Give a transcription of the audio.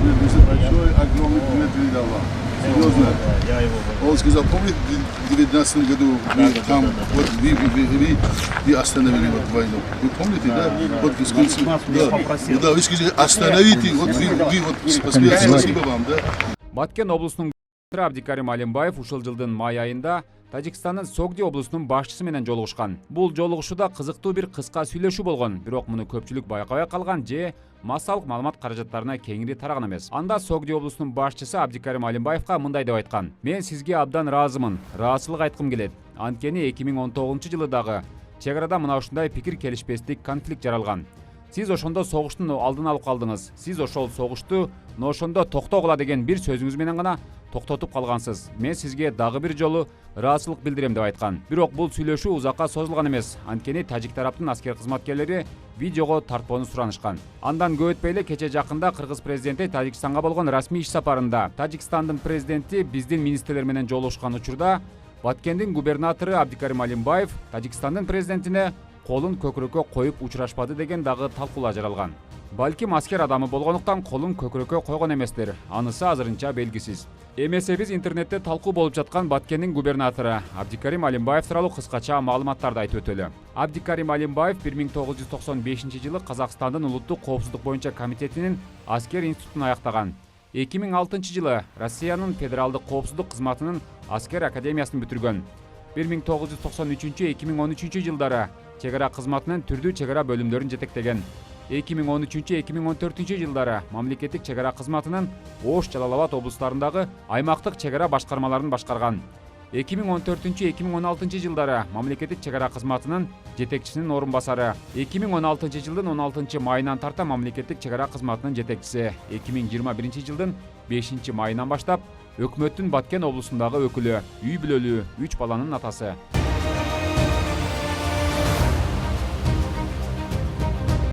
большой, огромный привет передавал. Серьезно. Я его Он сказал, помните, в 2019 году вы там, вот вы остановили вот войну. Вы помните, да? Вот вы сказали, да, вы сказали, остановите, вот вы вот спасибо вам, да? Баткен облусунун Абдикарим Алимбаев ушул жылдын май айында Тажикстандын Согди облусунун башчысы менен жолугушкан. Бул жолугушууда кызыктуу бир кыска сүйлөшүү болгон, бирок муну көпчүлүк байкабай калган же массалык маалымат каражаттарына кеңири тараган эмес. Анда Согди облусунун башчысы Абдикарим Алимбаевка мындай деп айткан: "Мен сизге абдан ыраазымын, ыраазычылык айткым келет. Анткени 2019 жылы дагы чек арада мына ушундай пикир келишпестик конфликт жаралган. Сиз ошондо согуштун алдын алып калдыңыз. Сиз ошол согушту ошондо токтогула деген бир сөзүңүз менен гана токтотуп калгансыз. Мен сизге дагы бир жолу ыраазычылык билдирем" деп айткан. Бирок бул сүйлөшүү узакка созулган эмес. Анткени тажик тараптын аскер кызматкерлери видеого тартпоону суранышкан. Андан көп өтпөй эле кече жакында кыргыз президенти Тажикстанга болгон расмий иш сапарында Тажикстандын президенти биздин министрлер менен жолугушкан учурда Баткендин губернатору Абдикарим Алимбаев Тажикстандын президентине колун көкүрөккө коюп учурашпады деген дагы талкуулар жаралган. Балким аскер адамы болгондуктан колун көкүрөккө койгон эместер. Анысы азырынча белгисиз. Эмесе биз интернетте талкуу болуп жаткан Баткендин губернатору Абдикарим Алимбаев тууралуу кыскача маалыматтарды айтып өтөлү. Абдикарим Алимбаев 1995 жылы Казакстандын улуттук коопсуздук боюнча комитетинин аскер институтун аяктаган. 2006 жылы Россиянын федералдык коопсуздук кызматынын аскер академиясын бүтүргөн. 1993-2013 жылдары чек ара кызматынын түрдүү чек ара бөлүмдөрүн жетектеген. 2013-2014 жылдары мамлекеттик чек ара кызматынын Ош, Жалал Абад облустарындагы аймактык чек ара башкармаларын башкарган. 2014-2016 жылдары мамлекеттик чек ара кызматынын жетекчисинин орун басары. 2016 жылдын 16 майынан тарта мамлекеттик чек ара кызматынын жетекчиси. 2021 жылдын 5 майынан баштап өкмөттүн Баткен облусундагы өкүлү, үй бүлөлүү 3 баланын атасы.